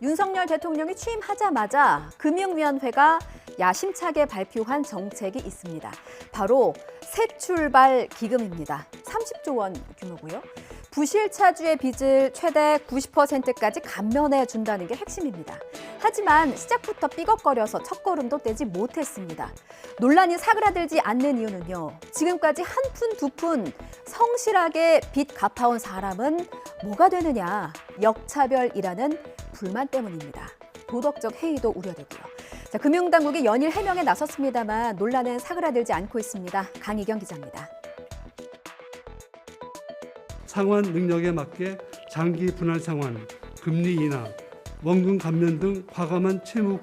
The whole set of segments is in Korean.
윤석열 대통령이 취임하자마자 금융위원회가 야심차게 발표한 정책이 있습니다. 바로 새출발 기금입니다. 30조 원 규모고요. 부실차주의 빚을 최대 90%까지 감면해 준다는 게 핵심입니다. 하지만 시작부터 삐걱거려서 첫걸음도 떼지 못했습니다. 논란이 사그라들지 않는 이유는요. 지금까지 한 푼, 두 푼 성실하게 빚 갚아온 사람은 뭐가 되느냐. 역차별이라는 불만 때문입니다. 도덕적 해이도 우려되고요. 자, 금융당국이 연일 해명에 나섰습니다만 논란은 사그라들지 않고 있습니다. 강희경 기자입니다. 상환 능력에 맞게 장기 분할 상환, 금리 인하, 원금 감면 등 과감한 채무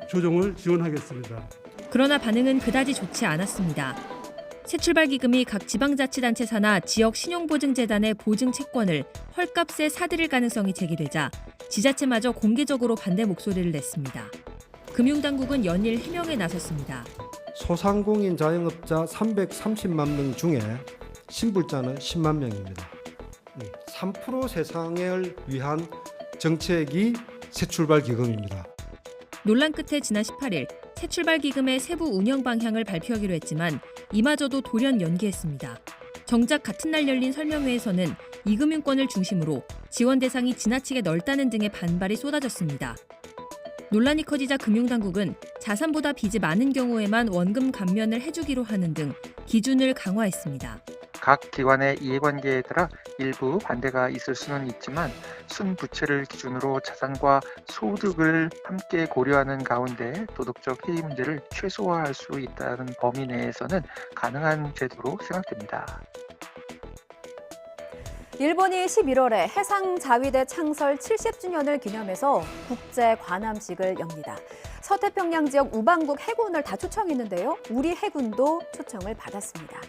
조정을 지원하겠습니다. 그러나 반응은 그다지 좋지 않았습니다. 새출발 기금이 각 지방자치단체 산하 지역 신용보증재단의 보증 채권을 헐값에 사들일 가능성이 제기되자 지자체마저 공개적으로 반대 목소리를 냈습니다. 금융당국은 연일 해명에 나섰습니다. 소상공인 자영업자 330만 명 중에 신불자는 10만 명입니다. 3% 세상을 위한 정책이 새출발 기금입니다. 논란 끝에 지난 18일 새출발 기금의 세부 운영 방향을 발표하기로 했지만 이마저도 돌연 연기했습니다. 정작 같은 날 열린 설명회에서는 이금융권을 중심으로 지원 대상이 지나치게 넓다는 등의 반발이 쏟아졌습니다. 논란이 커지자 금융당국은 자산보다 빚이 많은 경우에만 원금 감면을 해주기로 하는 등 기준을 강화했습니다. 각 기관의 이해관계에 따라 일부 반대가 있을 수는 있지만 순부채를 기준으로 자산과 소득을 함께 고려하는 가운데 도덕적 해이 문제를 최소화할 수 있다는 범위 내에서는 가능한 제도로 생각됩니다. 일본이 11월에 해상자위대 창설 70주년을 기념해서 국제 관함식을 엽니다. 서태평양 지역 우방국 해군을 다 초청했는데요. 우리 해군도 초청을 받았습니다.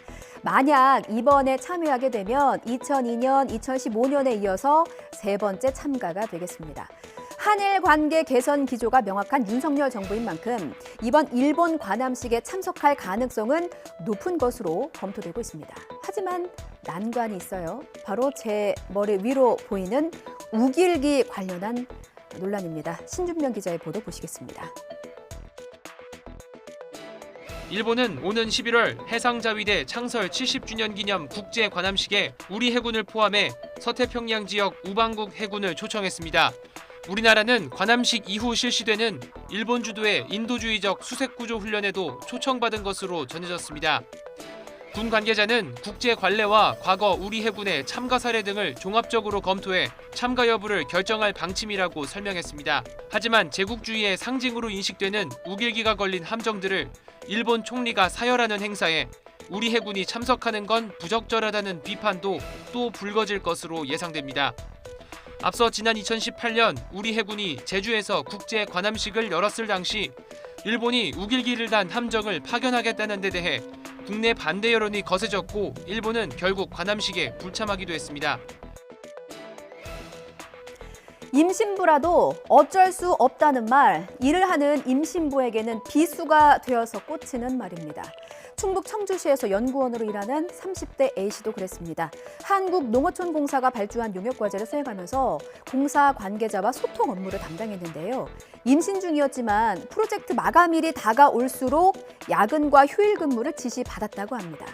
만약 이번에 참여하게 되면 2002년, 2015년에 이어서 세 번째 참가가 되겠습니다. 한일 관계 개선 기조가 명확한 윤석열 정부인 만큼 이번 일본 관함식에 참석할 가능성은 높은 것으로 검토되고 있습니다. 하지만 난관이 있어요. 바로 제 머리 위로 보이는 우길기 관련한 논란입니다. 신준명 기자의 보도 보시겠습니다. 일본은 오는 11월 해상자위대 창설 70주년 기념 국제 관함식에 우리 해군을 포함해 서태평양 지역 우방국 해군을 초청했습니다. 우리나라는 관함식 이후 실시되는 일본 주도의 인도주의적 수색구조 훈련에도 초청받은 것으로 전해졌습니다. 군 관계자는 국제 관례와 과거 우리 해군의 참가 사례 등을 종합적으로 검토해 참가 여부를 결정할 방침이라고 설명했습니다. 하지만 제국주의의 상징으로 인식되는 우길기가 걸린 함정들을 일본 총리가 사열하는 행사에 우리 해군이 참석하는 건 부적절하다는 비판도 또 불거질 것으로 예상됩니다. 앞서 지난 2018년 우리 해군이 제주에서 국제 관함식을 열었을 당시 일본이 우길기를 단 함정을 파견하겠다는 데 대해 국내 반대 여론이 거세졌고 일본은 결국 관함식에 불참하기도 했습니다. 임신부라도 어쩔 수 없다는 말, 일을 하는 임신부에게는 비수가 되어서 꽂히는 말입니다. 충북 청주시에서 연구원으로 일하는 30대 A씨도 그랬습니다. 한국농어촌공사가 발주한 용역과제를 수행하면서 공사 관계자와 소통 업무를 담당했는데요. 임신 중이었지만 프로젝트 마감일이 다가올수록 야근과 휴일 근무를 지시받았다고 합니다.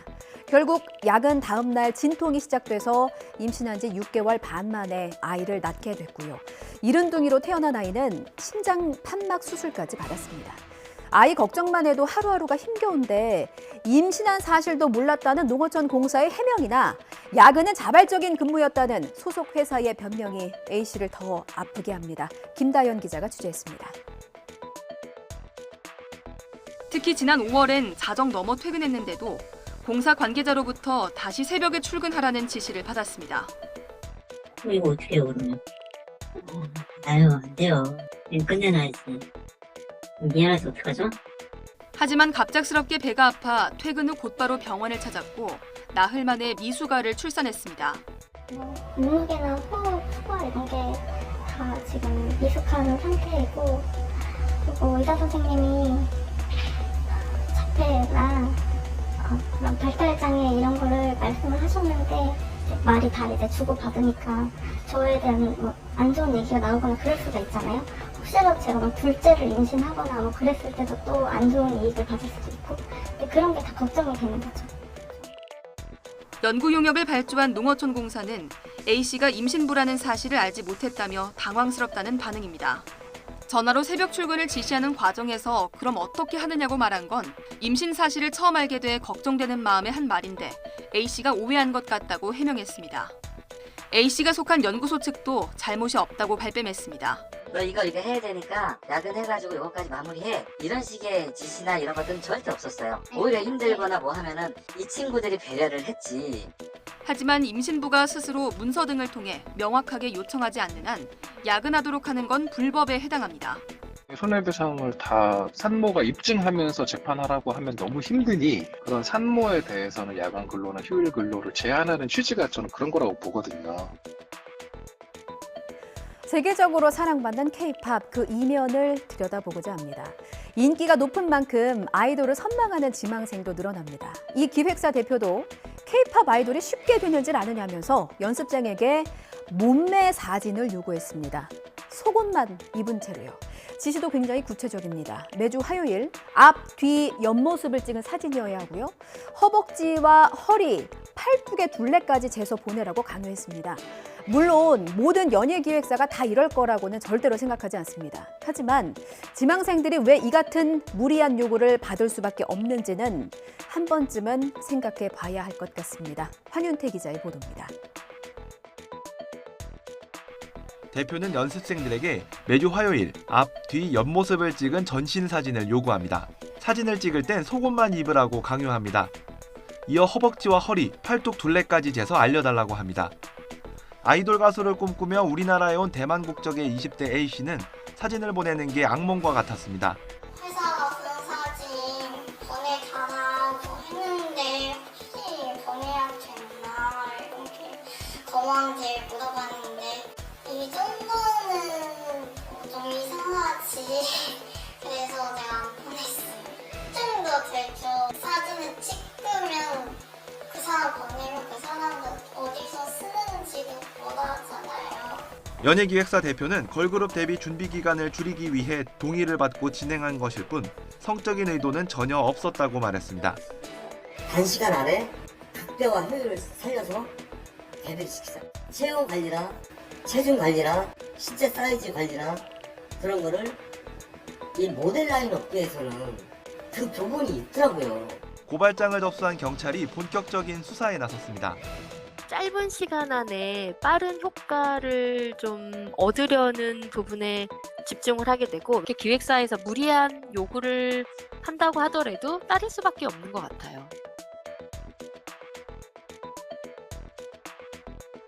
결국 야근 다음 날 진통이 시작돼서 임신한 지 6개월 반 만에 아이를 낳게 됐고요. 이른둥이로 태어난 아이는 심장 판막 수술까지 받았습니다. 아이 걱정만 해도 하루하루가 힘겨운데 임신한 사실도 몰랐다는 농어촌 공사의 해명이나 야근은 자발적인 근무였다는 소속 회사의 변명이 A씨를 더 아프게 합니다. 김다연 기자가 취재했습니다. 특히 지난 5월엔 자정 넘어 퇴근했는데도 공사 관계자로부터 다시 새벽에 출근하라는 지시를 받았습니다. 이거 어떻게 해요, 그러면? 아유, 안 돼요. 끝내놔야지. 미안해서 어떡하죠? 하지만 갑작스럽게 배가 아파 퇴근 후 곧바로 병원을 찾았고 나흘 만에 미숙아를 출산했습니다. 몸무게나 호흡, 수거 이런 게 다 지금 미숙한 상태이고 그리고 의사 선생님이 자폐나 그런 발달장애 이런 거를 말씀을 하셨는데 말이 다 이제 주고받으니까 저에 대한 안 좋은 얘기가 나오거나 그럴 수가 있잖아요. 혹시라도 제가 막 둘째를 임신하거나 뭐 그랬을 때도 또 안 좋은 이익을 받을 수도 있고 그런 게 다 걱정이 되는 거죠. 연구 용역을 발주한 농어촌공사는 A씨가 임신부라는 사실을 알지 못했다며 당황스럽다는 반응입니다. 전화로 새벽 출근을 지시하는 과정에서 그럼 어떻게 하느냐고 말한 건 임신 사실을 처음 알게 돼 걱정되는 마음의 한 말인데 A씨가 오해한 것 같다고 해명했습니다. A씨가 속한 연구소 측도 잘못이 없다고 발뺌했습니다. 너 이거 해야 되니까 야근해가지고 이거까지 마무리해. 이런 식의 지시나 이런 것들은 절대 없었어요. 오히려 힘들거나 뭐 하면은 이 친구들이 배려를 했지. 하지만 임신부가 스스로 문서 등을 통해 명확하게 요청하지 않는 한 야근하도록 하는 건 불법에 해당합니다. 손해배상을 다 산모가 입증하면서 재판하라고 하면 너무 힘드니 그런 산모에 대해서는 야간 근로나 휴일 근로를 제한하는 취지가 저는 그런 거라고 보거든요. 세계적으로 사랑받는 K-팝 그 이면을 들여다보고자 합니다. 인기가 높은 만큼 아이돌을 선망하는 지망생도 늘어납니다. 이 기획사 대표도 K-팝 아이돌이 쉽게 되는지 아느냐면서 연습생에게 몸매 사진을 요구했습니다. 속옷만 입은 채로요. 지시도 굉장히 구체적입니다. 매주 화요일 앞, 뒤, 옆모습을 찍은 사진이어야 하고요. 허벅지와 허리, 팔뚝의 둘레까지 재서 보내라고 강요했습니다. 물론 모든 연예기획사가 다 이럴 거라고는 절대로 생각하지 않습니다. 하지만 지망생들이 왜 이 같은 무리한 요구를 받을 수밖에 없는지는 한 번쯤은 생각해 봐야 할 것 같습니다. 황윤태 기자의 보도입니다. 대표는 연습생들에게 매주 화요일 앞, 뒤, 옆모습을 찍은 전신 사진을 요구합니다. 사진을 찍을 땐 속옷만 입으라고 강요합니다. 이어 허벅지와 허리, 팔뚝 둘레까지 재서 알려달라고 합니다. 아이돌 가수를 꿈꾸며 우리나라에 온 대만 국적의 20대 A씨는 사진을 보내는 게 악몽과 같았습니다. 회사가 그런 사진 보내달라고 했는데 혹시 보내야 되나 이렇게 검황제 물어봤는데 이 정도는 좀 이상하지. 그래서 제가 안 보냈어요. 좀더 대충 사진을 찍으면 그 사람 보내면 그 사람은 어디서 쓰는지도 몰라잖아요. 연예기획사 대표는 걸그룹 데뷔 준비 기간을 줄이기 위해 동의를 받고 진행한 것일 뿐 성적인 의도는 전혀 없었다고 말했습니다. 단시간 안에 극대화 효율을 살려서 데뷔를 시키자. 체형 관리나 체중 관리나 신체 사이즈 관리나 그런 거를 이 모델 라인 업계에서는 그 부분이 있더라고요. 고발장을 접수한 경찰이 본격적인 수사에 나섰습니다. 짧은 시간 안에 빠른 효과를 좀 얻으려는 부분에 집중을 하게 되고 이렇게 기획사에서 무리한 요구를 한다고 하더라도 따를 수밖에 없는 것 같아요.